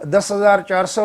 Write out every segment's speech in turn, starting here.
10,400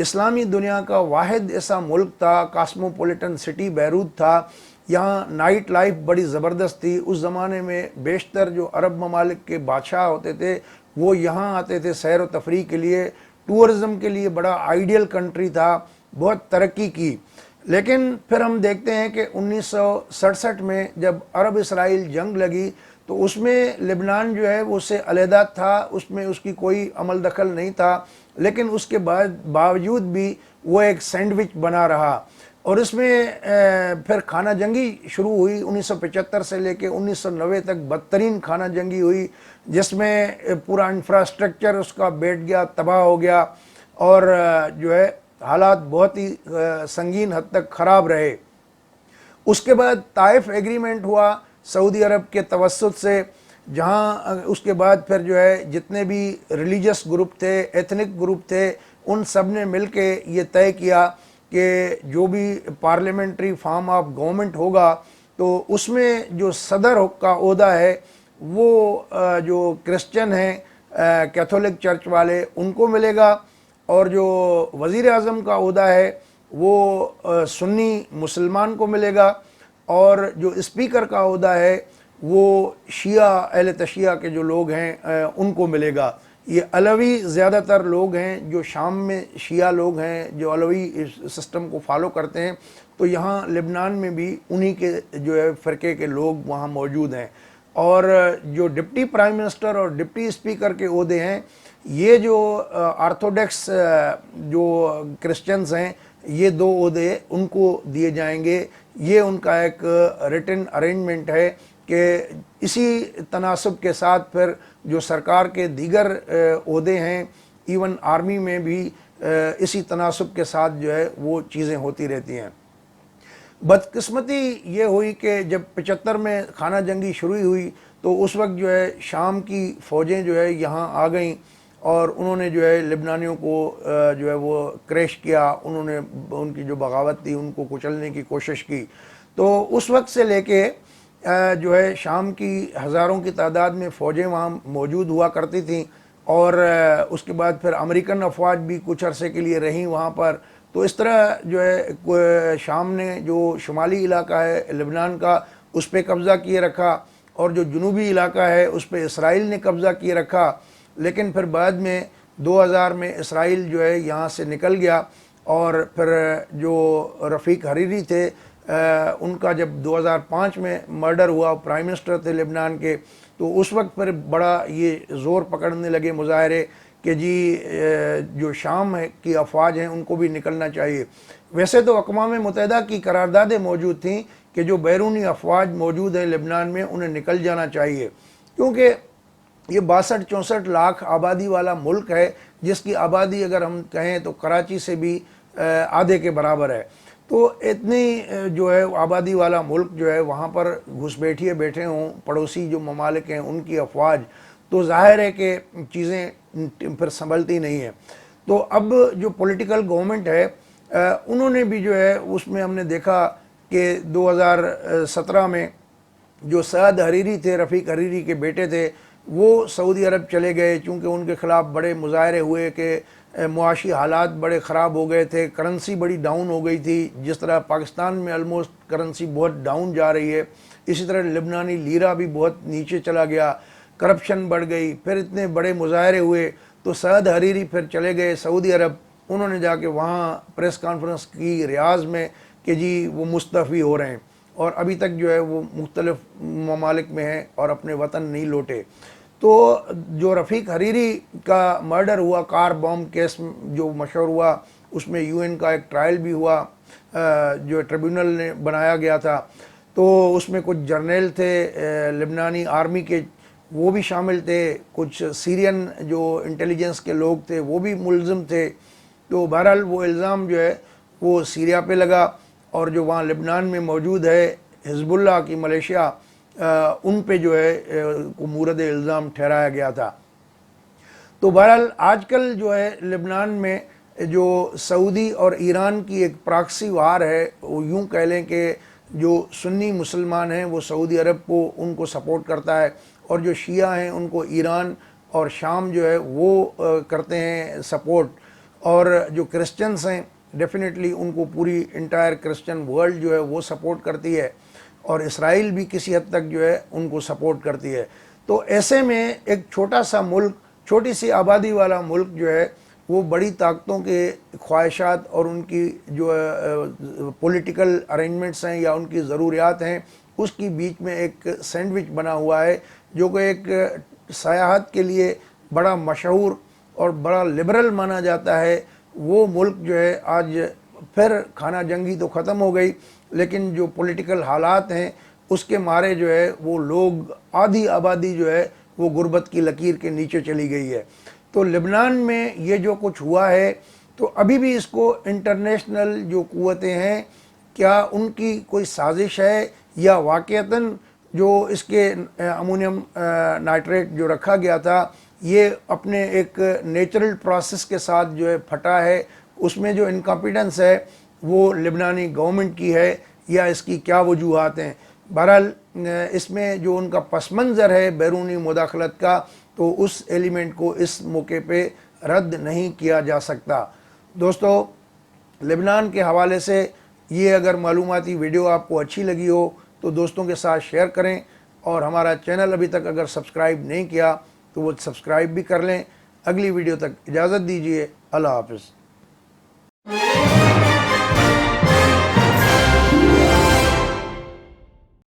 اسلامی دنیا کا واحد ایسا ملک تھا، کاسموپولیٹن سٹی بیروت تھا، یہاں نائٹ لائف بڑی زبردست تھی۔ اس زمانے میں بیشتر جو عرب ممالک کے بادشاہ ہوتے تھے وہ یہاں آتے تھے سیر و تفریح کے لیے، ٹورزم کے لیے بڑا آئیڈیل کنٹری تھا، بہت ترقی کی۔ لیکن پھر ہم دیکھتے ہیں کہ 1967 میں جب عرب اسرائیل جنگ لگی تو اس میں لبنان جو ہے وہ اس سے علیحدہ تھا، اس میں اس کی کوئی عمل دخل نہیں تھا، لیکن اس کے باوجود بھی وہ ایک سینڈوچ بنا رہا، اور اس میں پھر خانہ جنگی شروع ہوئی 1975 سے لے کے 1990 تک بدترین خانہ جنگی ہوئی، جس میں پورا انفراسٹرکچر اس کا بیٹھ گیا، تباہ ہو گیا، اور جو ہے حالات بہت ہی سنگین حد تک خراب رہے۔ اس کے بعد طائف ایگریمنٹ ہوا سعودی عرب کے توسط سے، جہاں اس کے بعد پھر جو ہے جتنے بھی ریلیجس گروپ تھے، ایتھنک گروپ تھے، ان سب نے مل کے یہ طے کیا کہ جو بھی پارلیمنٹری فارم آف گورنمنٹ ہوگا تو اس میں جو صدر کا عہدہ ہے وہ جو کرسچن ہیں، کیتھولک چرچ والے، ان کو ملے گا، اور جو وزیر اعظم کا عہدہ ہے وہ سنی مسلمان کو ملے گا، اور جو اسپیکر کا عہدہ ہے وہ شیعہ اہل تشیعہ کے جو لوگ ہیں ان کو ملے گا۔ یہ علوی زیادہ تر لوگ ہیں، جو شام میں شیعہ لوگ ہیں جو علوی سسٹم کو فالو کرتے ہیں، تو یہاں لبنان میں بھی انہی کے جو ہے فرقے کے لوگ وہاں موجود ہیں۔ اور جو ڈپٹی پرائم منسٹر اور ڈپٹی اسپیکر کے عہدے ہیں، یہ جو آرتھوڈکس جو کرسچنز ہیں، یہ دو عہدے ان کو دیے جائیں گے۔ یہ ان کا ایک ریٹن ارینجمنٹ ہے کہ اسی تناسب کے ساتھ پھر جو سرکار کے دیگر عہدے ہیں، ایون آرمی میں بھی اسی تناسب کے ساتھ جو ہے وہ چیزیں ہوتی رہتی ہیں۔ بدقسمتی یہ ہوئی کہ جب 75 میں خانہ جنگی شروع ہوئی تو اس وقت جو ہے شام کی فوجیں جو ہے یہاں آ گئیں، اور انہوں نے جو ہے لبنانیوں کو جو ہے وہ کریش کیا، انہوں نے ان کی جو بغاوت تھی ان کو کچلنے کی کوشش کی۔ تو اس وقت سے لے کے جو ہے شام کی ہزاروں کی تعداد میں فوجیں وہاں موجود ہوا کرتی تھیں، اور اس کے بعد پھر امریکن افواج بھی کچھ عرصے کے لیے رہیں وہاں پر۔ تو اس طرح جو ہے شام نے جو شمالی علاقہ ہے لبنان کا اس پہ قبضہ کیے رکھا، اور جو جنوبی علاقہ ہے اس پہ اسرائیل نے قبضہ کیے رکھا۔ لیکن پھر بعد میں 2000 میں اسرائیل جو ہے یہاں سے نکل گیا، اور پھر جو رفیق حریری تھے ان کا جب 2005 میں مرڈر ہوا، پرائم منسٹر تھے لبنان کے، تو اس وقت پھر بڑا یہ زور پکڑنے لگے مظاہرے کہ جی جو شام کی افواج ہیں ان کو بھی نکلنا چاہیے۔ ویسے تو اقوام متحدہ کی قراردادیں موجود تھیں کہ جو بیرونی افواج موجود ہیں لبنان میں انہیں نکل جانا چاہیے، کیونکہ یہ 62-64 لاکھ آبادی والا ملک ہے، جس کی آبادی اگر ہم کہیں تو کراچی سے بھی آدھے کے برابر ہے۔ تو اتنی جو ہے آبادی والا ملک جو ہے وہاں پر گھس بیٹھے ہوں پڑوسی جو ممالک ہیں ان کی افواج، تو ظاہر ہے کہ چیزیں پھر سنبھلتی نہیں ہیں۔ تو اب جو پولیٹیکل گورنمنٹ ہے انہوں نے بھی جو ہے اس میں ہم نے دیکھا کہ 2017 میں جو سعد حریری تھے، رفیق حریری کے بیٹے تھے، وہ سعودی عرب چلے گئے، چونکہ ان کے خلاف بڑے مظاہرے ہوئے کہ معاشی حالات بڑے خراب ہو گئے تھے، کرنسی بڑی ڈاؤن ہو گئی تھی، جس طرح پاکستان میں آلموسٹ کرنسی بہت ڈاؤن جا رہی ہے، اسی طرح لبنانی لیرہ بھی بہت نیچے چلا گیا، کرپشن بڑھ گئی۔ پھر اتنے بڑے مظاہرے ہوئے تو سعد حریری پھر چلے گئے سعودی عرب، انہوں نے جا کے وہاں پریس کانفرنس کی ریاض میں کہ جی وہ مستعفی ہو رہے ہیں، اور ابھی تک جو ہے وہ مختلف ممالک میں ہیں اور اپنے وطن نہیں لوٹے۔ تو جو رفیق حریری کا مرڈر ہوا، کار بم کیس جو مشہور ہوا، اس میں یو این کا ایک ٹرائل بھی ہوا جو ٹریبیونل نے بنایا گیا تھا، تو اس میں کچھ جرنیل تھے لبنانی آرمی کے، وہ بھی شامل تھے، کچھ سیرین جو انٹیلیجنس کے لوگ تھے وہ بھی ملزم تھے۔ تو بہرحال وہ الزام جو ہے وہ سیریا پہ لگا، اور جو وہاں لبنان میں موجود ہے حزب اللہ کی ملیشیا، ان پہ جو ہے مورد الزام ٹھہرایا گیا تھا۔ تو بہرحال آج کل جو ہے لبنان میں جو سعودی اور ایران کی ایک پراکسی وار ہے، وہ یوں کہہ لیں کہ جو سنی مسلمان ہیں وہ سعودی عرب کو ان کو سپورٹ کرتا ہے، اور جو شیعہ ہیں ان کو ایران اور شام جو ہے وہ کرتے ہیں سپورٹ۔ اور جو کرسچنس ہیں ڈیفینیٹلی ان کو پوری انٹائر کرسچن ورلڈ جو ہے وہ سپورٹ کرتی ہے، اور اسرائیل بھی کسی حد تک جو ہے ان کو سپورٹ کرتی ہے۔ تو ایسے میں ایک چھوٹا سا ملک، چھوٹی سی آبادی والا ملک جو ہے وہ بڑی طاقتوں کے خواہشات اور ان کی جو پولیٹیکل ارینجمنٹس ہیں یا ان کی ضروریات ہیں اس کی بیچ میں ایک سینڈوچ بنا ہوا ہے، جو کہ ایک سیاحت کے لیے بڑا مشہور اور بڑا لبرل مانا جاتا ہے۔ وہ ملک جو ہے آج پھر خانہ جنگی تو ختم ہو گئی، لیکن جو پولیٹیکل حالات ہیں اس کے مارے جو ہے وہ لوگ، آدھی آبادی جو ہے وہ غربت کی لکیر کے نیچے چلی گئی ہے۔ تو لبنان میں یہ جو کچھ ہوا ہے، تو ابھی بھی اس کو انٹرنیشنل جو قوتیں ہیں، کیا ان کی کوئی سازش ہے یا واقعتاً جو اس کے امونیم نائٹریٹ جو رکھا گیا تھا یہ اپنے ایک نیچرل پروسیس کے ساتھ جو ہے پھٹا ہے؟ اس میں جو انکمپیٹنس ہے وہ لبنانی گورنمنٹ کی ہے یا اس کی کیا وجوہات ہیں؟ بہرحال اس میں جو ان کا پس منظر ہے بیرونی مداخلت کا، تو اس ایلیمنٹ کو اس موقع پہ رد نہیں کیا جا سکتا۔ دوستو، لبنان کے حوالے سے یہ اگر معلوماتی ویڈیو آپ کو اچھی لگی ہو تو دوستوں کے ساتھ شیئر کریں، اور ہمارا چینل ابھی تک اگر سبسکرائب نہیں کیا تو وہ سبسکرائب بھی کر لیں۔ اگلی ویڈیو تک اجازت دیجیے، اللہ حافظ۔